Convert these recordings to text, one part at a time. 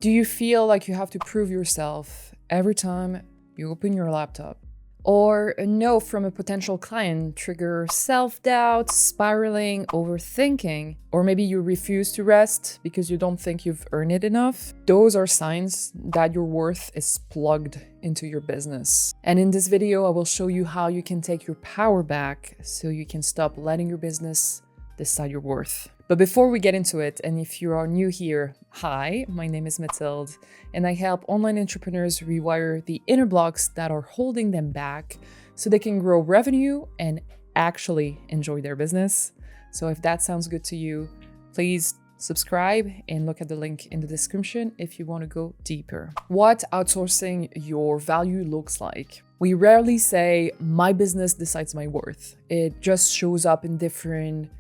Do you feel like you have to prove yourself every time you open your laptop? Or a no from a potential client trigger self-doubt, spiraling, overthinking, or maybe you refuse to rest because you don't think you've earned it enough? Those are signs that your worth is plugged into your business. And in this video, I will show you how you can take your power back so you can stop letting your business decide your worth. But before we get into it, and if you are new here, hi, my name is Mathilde, and I help online entrepreneurs rewire the inner blocks that are holding them back so they can grow revenue and actually enjoy their business. So if that sounds good to you, please subscribe and look at the link in the description if you want to go deeper. What outsourcing your value looks like. We rarely say, my business decides my worth. It just shows up in different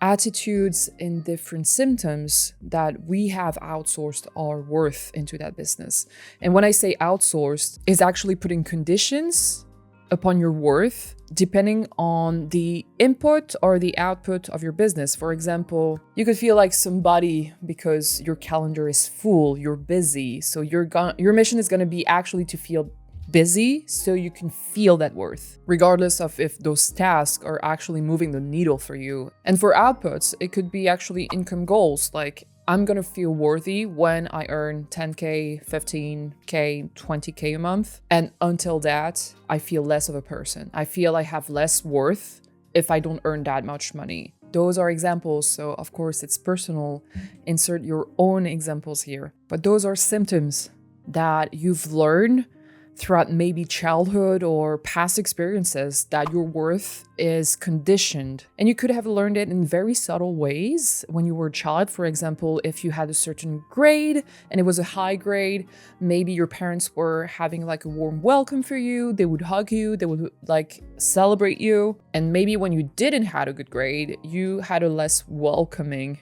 attitudes, in different symptoms that we have outsourced our worth into that business. And when I say outsourced, is actually putting conditions upon your worth depending on the input or the output of your business. For example, you could feel like somebody because your calendar is full, you're busy. So your mission is going to be actually to feel busy so you can feel that worth, regardless of if those tasks are actually moving the needle for you. And for outputs, it could be actually income goals, like I'm gonna feel worthy when I earn 10K, 15K, 20K a month. And until that, I feel less of a person. I feel I have less worth if I don't earn that much money. Those are examples, so of course it's personal. Insert your own examples here. But those are symptoms that you've learned throughout maybe childhood or past experiences that your worth is conditioned. And you could have learned it in very subtle ways when you were a child. For example, if you had a certain grade and it was a high grade, maybe your parents were having like a warm welcome for you, they would hug you, they would like celebrate you. And maybe when you didn't have a good grade, you had a less welcoming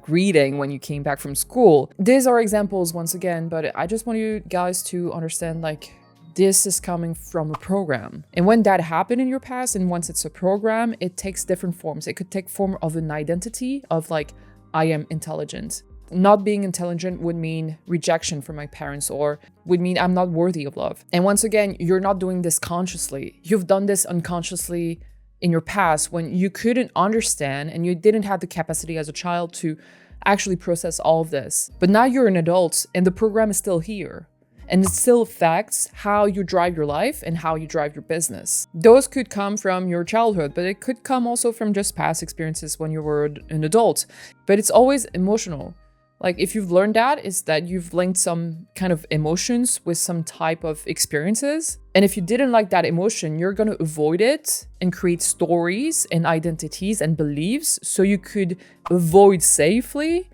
greeting when you came back from school. These are examples once again, but I just want you guys to understand like this is coming from a program. And when that happened in your past, and once it's a program, it takes different forms. It could take form of an identity of like, I am intelligent. Not being intelligent would mean rejection from my parents or would mean I'm not worthy of love. And once again, you're not doing this consciously. You've done this unconsciously in your past when you couldn't understand and you didn't have the capacity as a child to actually process all of this. But now you're an adult and the program is still here. And it still affects how you drive your life and how you drive your business. Those could come from your childhood, but it could come also from just past experiences when you were an adult. But it's always emotional. Like if you've learned that, is that you've linked some kind of emotions with some type of experiences. And if you didn't like that emotion, you're going to avoid it and create stories and identities and beliefs so you could avoid safely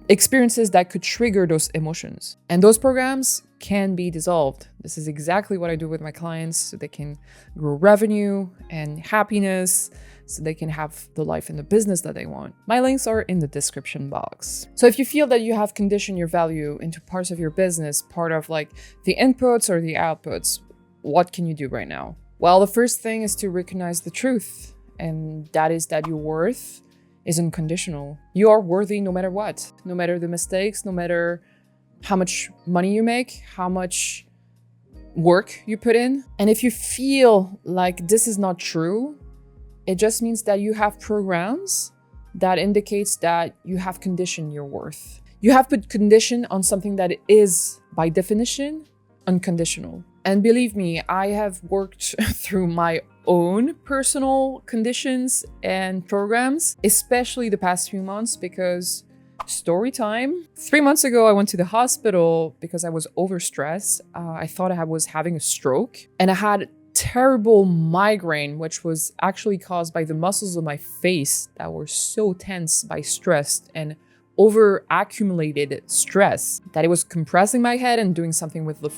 experiences that could trigger those emotions. And those programs can be dissolved. This is exactly what I do with my clients so they can grow revenue and happiness, so they can have the life and the business that they want. My links are in the description box. So if you feel that you have conditioned your value into parts of your business, part of like the inputs or the outputs, what can you do right now? Well, the first thing is to recognize the truth, and that is that your worth is unconditional. You are worthy no matter what, no matter the mistakes, no matter how much money you make, how much work you put in. And if you feel like this is not true, it just means that you have programs that indicates that you have conditioned your worth. You have put condition on something that is, by definition, unconditional. And believe me, I have worked through my own personal conditions and programs, especially the past few months, because story time. 3 months ago, I went to the hospital because I was overstressed. I thought I was having a stroke, and I had terrible migraine, which was actually caused by the muscles of my face that were so tense by stress and over accumulated stress that it was compressing my head and doing something with the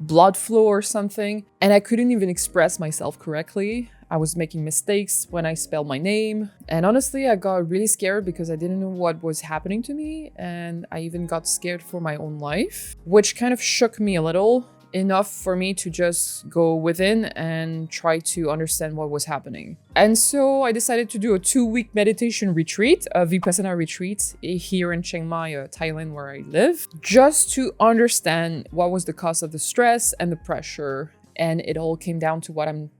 blood flow or something. And I couldn't even express myself correctly. I was making mistakes when I spelled my name. And honestly, I got really scared because I didn't know what was happening to me. And I even got scared for my own life, which kind of shook me a little. enough for me to just go within and try to understand what was happening. And so I decided to do a 2-week meditation retreat, a Vipassana retreat here in Chiang Mai, Thailand, where I live, just to understand what was the cause of the stress and the pressure. And it all came down to what I'm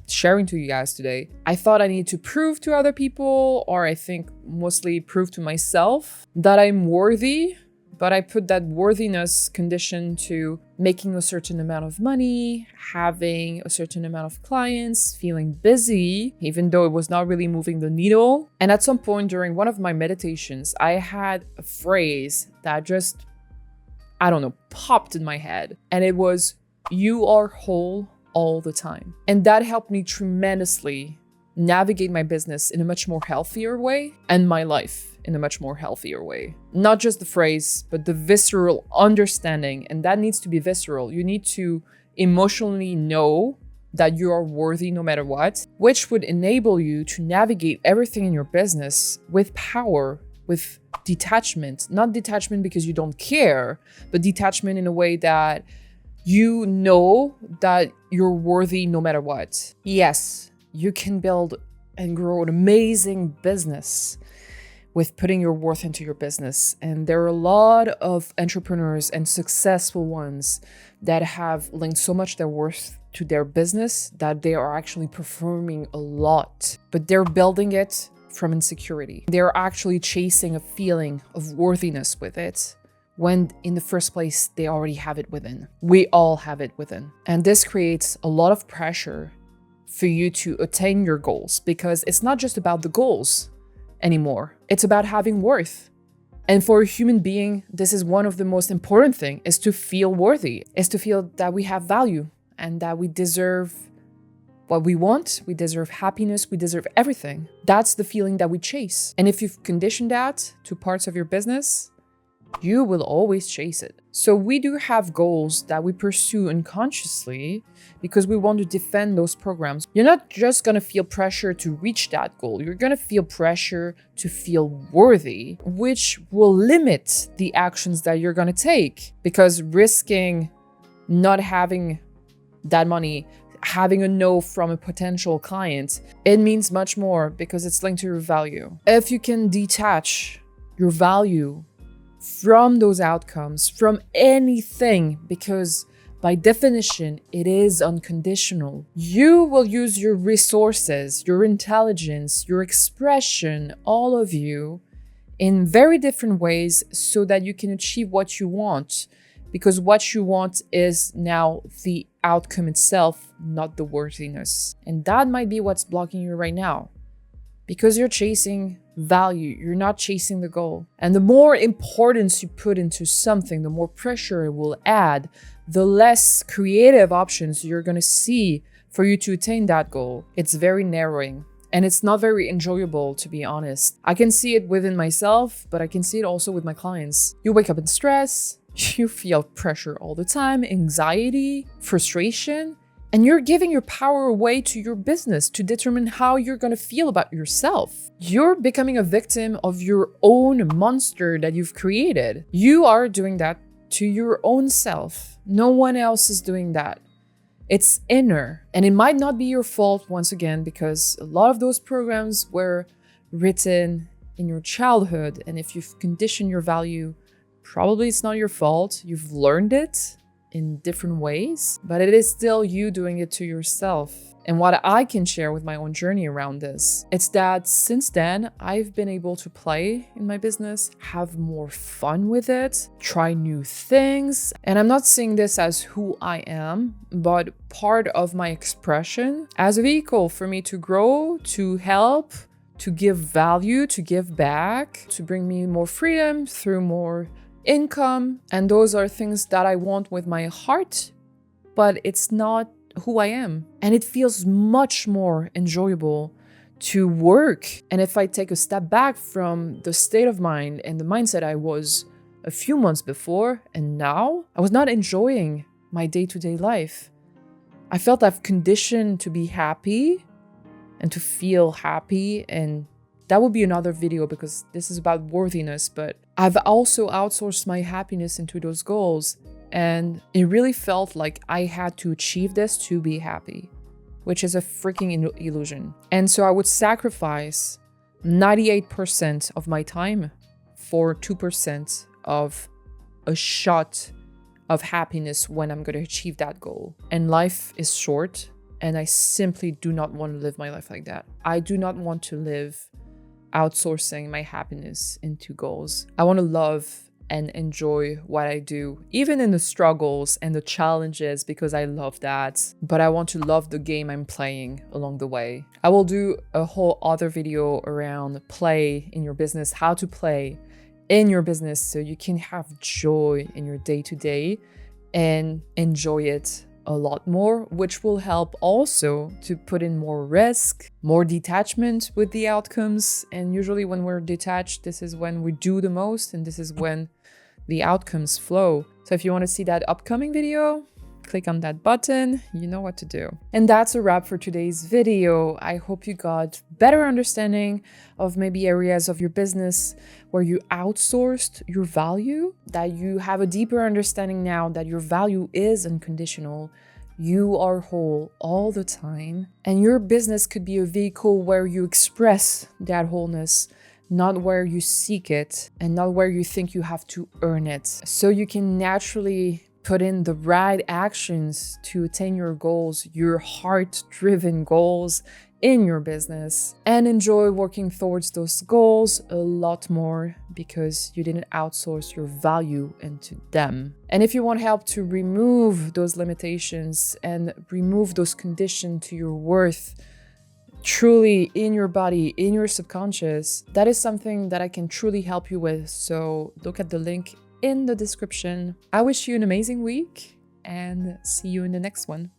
sharing to you guys today. I thought I needed to prove to other people, or I think mostly prove to myself, that I'm worthy. But I put that worthiness condition to making a certain amount of money, having a certain amount of clients, feeling busy, even though it was not really moving the needle. And at some point during one of my meditations, I had a phrase that just, I don't know, popped in my head. And it was, "You are whole all the time." And that helped me tremendously navigate my business in a much more healthier way and my life in a much more healthier way. Not just the phrase, but the visceral understanding. And that needs to be visceral. You need to emotionally know that you are worthy no matter what, which would enable you to navigate everything in your business with power, with detachment. Not detachment because you don't care, but detachment in a way that you know that you're worthy no matter what. Yes, you can build and grow an amazing business with putting your worth into your business. And there are a lot of entrepreneurs and successful ones that have linked so much their worth to their business that they are actually performing a lot, but they're building it from insecurity. They're actually chasing a feeling of worthiness with it, when in the first place, they already have it within. We all have it within. And this creates a lot of pressure for you to attain your goals, because it's not just about the goals anymore. It's about having worth. And for a human being, this is one of the most important things, is to feel worthy, is to feel that we have value and that we deserve what we want, we deserve happiness, we deserve everything. That's the feeling that we chase. And if you've conditioned that to parts of your business, you will always chase it. So we do have goals that we pursue unconsciously because we want to defend those programs. You're not just going to feel pressure to reach that goal. You're going to feel pressure to feel worthy, which will limit the actions that you're going to take, because risking not having that money, having a no from a potential client, it means much more because it's linked to your value. If you can detach your value from those outcomes, from anything, because by definition, it is unconditional, you will use your resources, your intelligence, your expression, all of you, in very different ways so that you can achieve what you want. Because what you want is now the outcome itself, not the worthiness. And that might be what's blocking you right now. Because you're chasing value, you're not chasing the goal. And the more importance you put into something, the more pressure it will add, the less creative options you're going to see for you to attain that goal. It's very narrowing. And it's not very enjoyable, to be honest. I can see it within myself, but I can see it also with my clients. You wake up in stress, you feel pressure all the time, anxiety, frustration, and you're giving your power away to your business to determine how you're going to feel about yourself. You're becoming a victim of your own monster that you've created. You are doing that to your own self. No one else is doing that. It's inner. And it might not be your fault, once again, because a lot of those programs were written in your childhood. And if you've conditioned your value, probably it's not your fault. You've learned it in different ways, but it is still you doing it to yourself. And what I can share with my own journey around this, it's that since then, I've been able to play in my business, have more fun with it, try new things. And I'm not seeing this as who I am, but part of my expression as a vehicle for me to grow, to help, to give value, to give back, to bring me more freedom through more income. And those are things that I want with my heart, but it's not who I am. And it feels much more enjoyable to work. And if I take a step back from the state of mind and the mindset I was a few months before and now, I was not enjoying my day-to-day life. I felt I've conditioned to be happy and to feel happy, and that will be another video because this is about worthiness, but I've also outsourced my happiness into those goals. And it really felt like I had to achieve this to be happy, which is a freaking illusion. And so I would sacrifice 98% of my time for 2% of a shot of happiness when I'm going to achieve that goal. And life is short, and I simply do not want to live my life like that. I do not want to live outsourcing my happiness into goals. I want to love and enjoy what I do, even in the struggles and the challenges, because I love that. But I want to love the game I'm playing along the way. I will do a whole other video around play in your business, how to play in your business so you can have joy in your day-to-day and enjoy it a lot more, which will help also to put in more risk, more detachment with the outcomes. And usually when we're detached, this is when we do the most, and this is when the outcomes flow. So if you want to see that upcoming video, click on that button, you know what to do. And that's a wrap for today's video. I hope you got better understanding of maybe areas of your business where you outsourced your value, that you have a deeper understanding now that your value is unconditional. You are whole all the time, and your business could be a vehicle where you express that wholeness, not where you seek it and not where you think you have to earn it. So you can naturally put in the right actions to attain your goals, your heart-driven goals in your business, and enjoy working towards those goals a lot more because you didn't outsource your value into them. And if you want help to remove those limitations and remove those conditions to your worth truly in your body, in your subconscious, that is something that I can truly help you with. So look at the link in the description. I wish you an amazing week and see you in the next one.